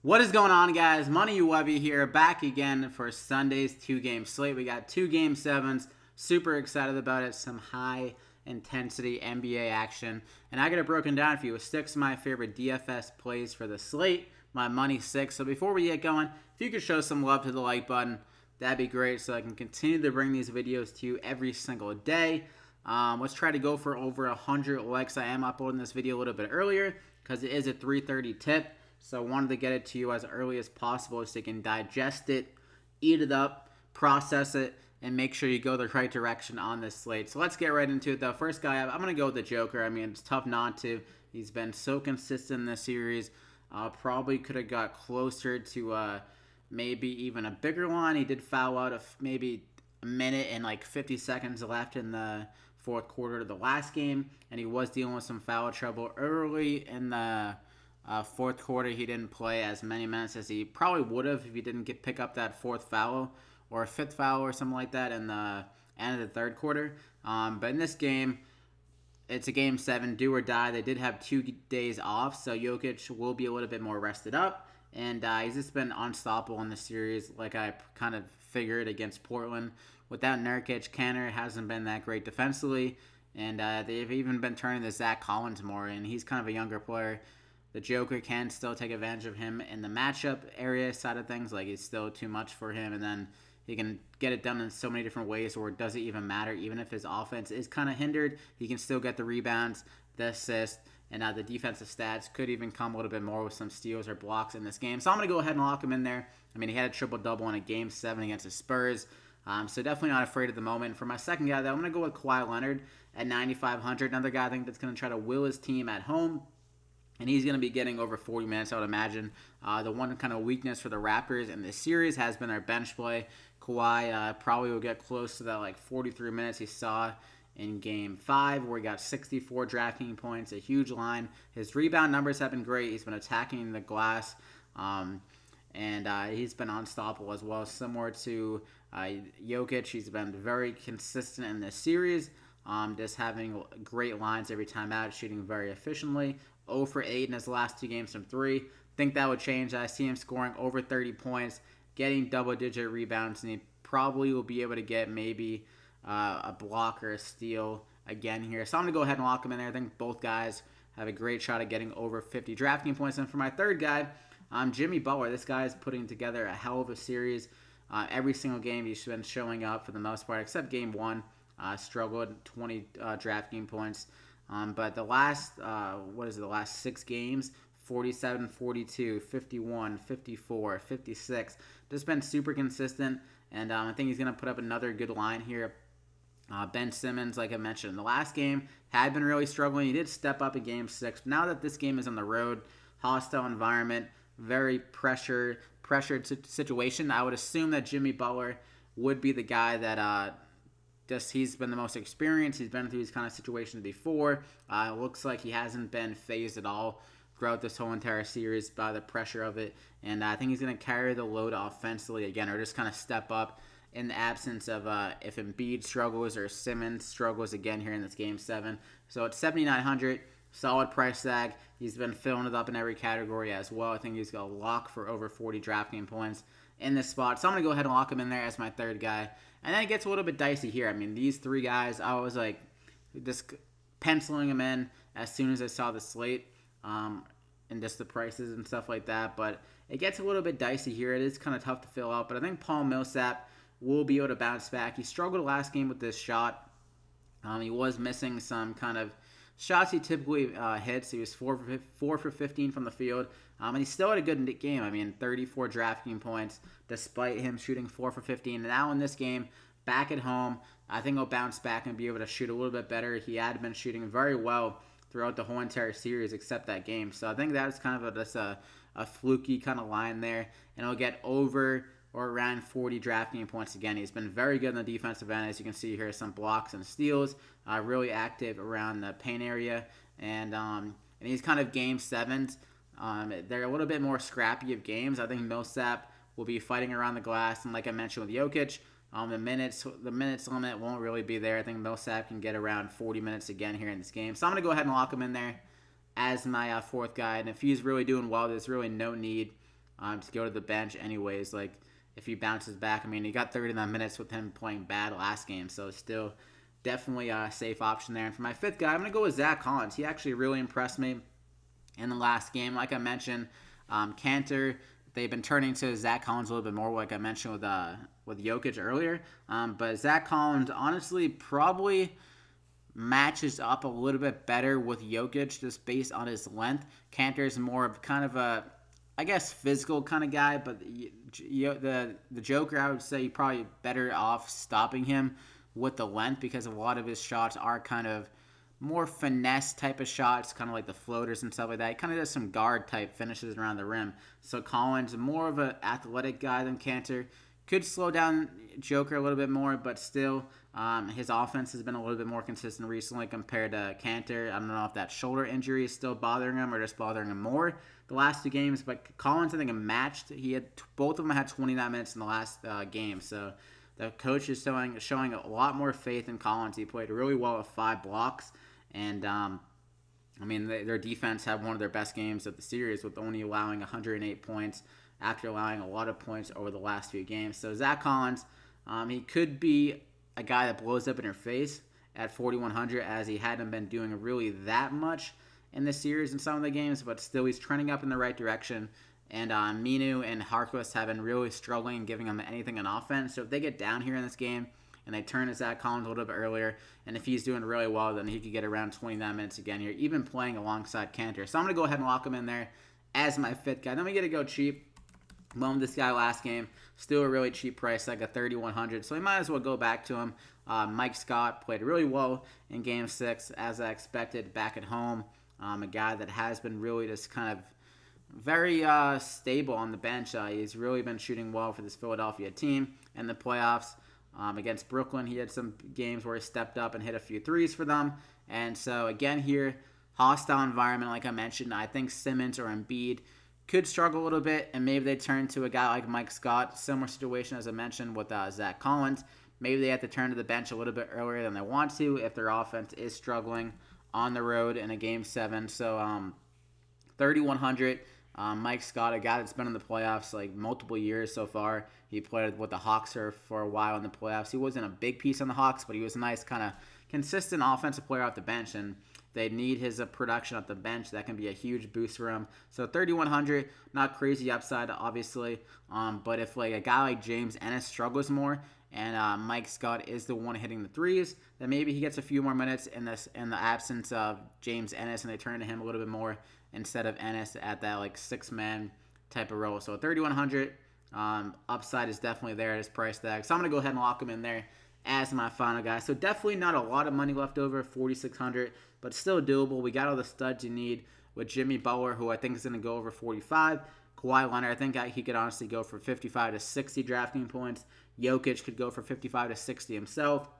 What is going on, guys? Money Webby here, back again for Sunday's two-game slate. We got two game sevens. Super excited about it. Some high intensity NBA action, and I got it broken down for you with six of my favorite DFS plays for the slate. My money six. So before we get going, if you could show some love to the like button, that'd be great. So I can continue to bring these videos to you every single day. Let's try to go for over 100 likes. I am uploading this video a little bit earlier because it is a 3:30 tip. So I wanted to get it to you as early as possible so you can digest it, eat it up, process it, and make sure you go the right direction on this slate. So let's get right into it, though. First guy, I'm going to go with the Joker. I mean, it's tough not to. He's been so consistent in this series. Probably could have got closer to maybe even a bigger line. He did foul out of maybe a minute and like 50 seconds left in the fourth quarter of the last game, and he was dealing with some foul trouble early in the fourth quarter. He didn't play as many minutes as he probably would have if he didn't pick up that fourth foul or a fifth foul or something like that in the end of the third quarter. But in this game, it's a game seven, do or die. They did have 2 days off, so Jokic will be a little bit more rested up. And he's just been unstoppable in the series, like I kind of figured against Portland. Without Nurkic, Kanter hasn't been that great defensively. And they've even been turning to Zack Collins more, and he's kind of a younger player. The Joker can still take advantage of him in the matchup area side of things. Like, it's still too much for him. And then he can get it done in so many different ways where it doesn't even matter. Even if his offense is kind of hindered, he can still get the rebounds, the assists, and the defensive stats could even come a little bit more with some steals or blocks in this game. So I'm going to go ahead and lock him in there. I mean, he had a triple-double in a Game 7 against the Spurs. So definitely not afraid of the moment. For my second guy, though, I'm going to go with Kawhi Leonard at 9,500. Another guy I think that's going to try to will his team at home. And he's going to be getting over 40 minutes, I would imagine. The one kind of weakness for the Raptors in this series has been their bench play. Kawhi probably will get close to that like 43 minutes he saw in Game 5, where he got 64 DraftKings points, a huge line. His rebound numbers have been great. He's been attacking the glass, and he's been unstoppable as well. Similar to Jokic, he's been very consistent in this series, just having great lines every time out, shooting very efficiently. 0 for 8 in his last 2 games from 3. Think that would change. I see him scoring over 30 points, getting double-digit rebounds, and he probably will be able to get maybe a block or a steal again here. So I'm going to go ahead and lock him in there. I think both guys have a great shot at getting over 50 DraftKings points. And for my third guy, Jimmy Butler. This guy is putting together a hell of a series. Every single game he's been showing up for the most part, except Game 1. Struggled 20 DraftKings points. But the last, the last 6 games, 47, 42, 51, 54, 56. Just been super consistent, and I think he's going to put up another good line here. Ben Simmons, like I mentioned in the last game, had been really struggling. He did step up in Game 6. But now that this game is on the road, hostile environment, very pressured situation, I would assume that Jimmy Butler would be the guy that he's been the most experienced. He's been through these kind of situations before. It looks like he hasn't been phased at all throughout this whole entire series by the pressure of it. And I think he's going to carry the load offensively again, or just kind of step up in the absence of if Embiid struggles or Simmons struggles again here in this Game 7. So it's 7,900, solid price tag. He's been filling it up in every category as well. I think he's got a lock for over 40 DraftKings points in this spot. So I'm going to go ahead and lock him in there as my third guy. And then it gets a little bit dicey here. I mean, these 3 guys, I was like just penciling them in as soon as I saw the slate and just the prices and stuff like that. But it gets a little bit dicey here. It is kind of tough to fill out. But I think Paul Millsap will be able to bounce back. He struggled last game with this shot. He was missing some kind of shots he typically hits. He was 4 for 15 from the field. And he still had a good game. I mean, 34 DraftKings points despite him shooting 4 for 15. And now in this game, back at home, I think he'll bounce back and be able to shoot a little bit better. He had been shooting very well throughout the whole entire series except that game. So I think that's kind of just a fluky kind of line there. And he'll get over or around 40 DraftKings points again. He's been very good in the defensive end. As you can see here, some blocks and steals. Really active around the paint area. And he's kind of Game 7s. They're a little bit more scrappy of games. I think Millsap will be fighting around the glass. And like I mentioned with Jokic, the minutes limit won't really be there. I think Millsap can get around 40 minutes again here in this game. So I'm going to go ahead and lock him in there as my fourth guy. And if he's really doing well, there's really no need to go to the bench anyways. Like, if he bounces back, I mean, he got 39 minutes with him playing bad last game, so it's still definitely a safe option there. And for my fifth guy, I'm going to go with Zack Collins. He actually really impressed me in the last game. Like I mentioned, Cantor, they've been turning to Zack Collins a little bit more, like I mentioned with Jokic earlier. But Zack Collins, honestly, probably matches up a little bit better with Jokic just based on his length. Cantor is more of kind of a, I guess, physical kind of guy, but the Joker, I would say, you're probably better off stopping him with the length because a lot of his shots are kind of more finesse type of shots, kind of like the floaters and stuff like that. He kind of does some guard type finishes around the rim. So Collins, more of an athletic guy than Cantor. Could slow down Joker a little bit more, but still, his offense has been a little bit more consistent recently compared to Cantor. I don't know if that shoulder injury is still bothering him or just bothering him more the last 2 games, but Collins, I think, matched. Both of them had 29 minutes in the last game, so the coach is showing a lot more faith in Collins. He played really well with 5 blocks, and I mean, their defense had one of their best games of the series with only allowing 108 points after allowing a lot of points over the last few games. So Zack Collins, he could be a guy that blows up in your face at 4,100, as he hadn't been doing really that much in this series in some of the games, but still he's trending up in the right direction. And Minu and Harkless have been really struggling and giving them anything on offense. So if they get down here in this game and they turn to Zack Collins a little bit earlier, and if he's doing really well, then he could get around 29 minutes again here, even playing alongside Cantor. So I'm going to go ahead and lock him in there as my fifth guy. Then we get to go cheap. Loaned this guy last game. Still a really cheap price, like a 3,100. So we might as well go back to him. Mike Scott played really well in Game 6, as I expected, back at home. A guy that has been really just kind of very stable on the bench. He's really been shooting well for this Philadelphia team in the playoffs. Against Brooklyn, he had some games where he stepped up and hit a few threes for them. And so, again here, hostile environment, like I mentioned. I think Simmons or Embiid could struggle a little bit, and maybe they turn to a guy like Mike Scott. Similar situation, as I mentioned, with Zack Collins. Maybe they have to turn to the bench a little bit earlier than they want to if their offense is struggling on the road in a Game 7. So 3,100. Mike Scott, a guy that's been in the playoffs like multiple years so far. He played with the Hawks for a while in the playoffs. He wasn't a big piece on the Hawks, but he was a nice kind of consistent offensive player off the bench, and they need his production at the bench. That can be a huge boost for him. So 3,100, not crazy upside, obviously. But if like a guy like James Ennis struggles more, and Mike Scott is the one hitting the threes, then maybe he gets a few more minutes in the absence of James Ennis, and they turn to him a little bit more instead of Ennis at that like 6-man type of role. So 3,100 upside is definitely there at his price tag. So I'm gonna go ahead and lock him in there as my final guy. So definitely not a lot of money left over, 4,600, but still doable. We got all the studs you need with Jimmy Butler, who I think is going to go over 45. Kawhi Leonard, I think he could honestly go for 55 to 60 DraftKings points. Jokic could go for 55 to 60 himself.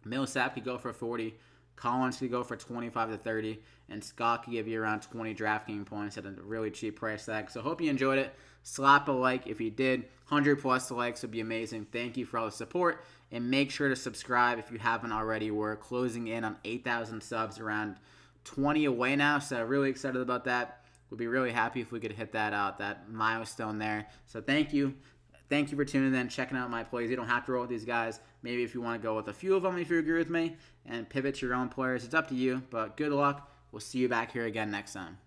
Millsap could go for 40. Collins could go for 25 to 30. And Scott could give you around 20 DraftKings points at a really cheap price tag. So hope you enjoyed it. Slap a like if you did. 100 plus likes would be amazing. Thank you for all the support. And make sure to subscribe if you haven't already. We're closing in on 8,000 subs, around 20 away now. So really excited about that. We'd be really happy if we could hit that milestone there. So thank you. Thank you for tuning in, checking out my plays. You don't have to roll with these guys. Maybe if you want to go with a few of them, if you agree with me, and pivot to your own players, it's up to you. But good luck. We'll see you back here again next time.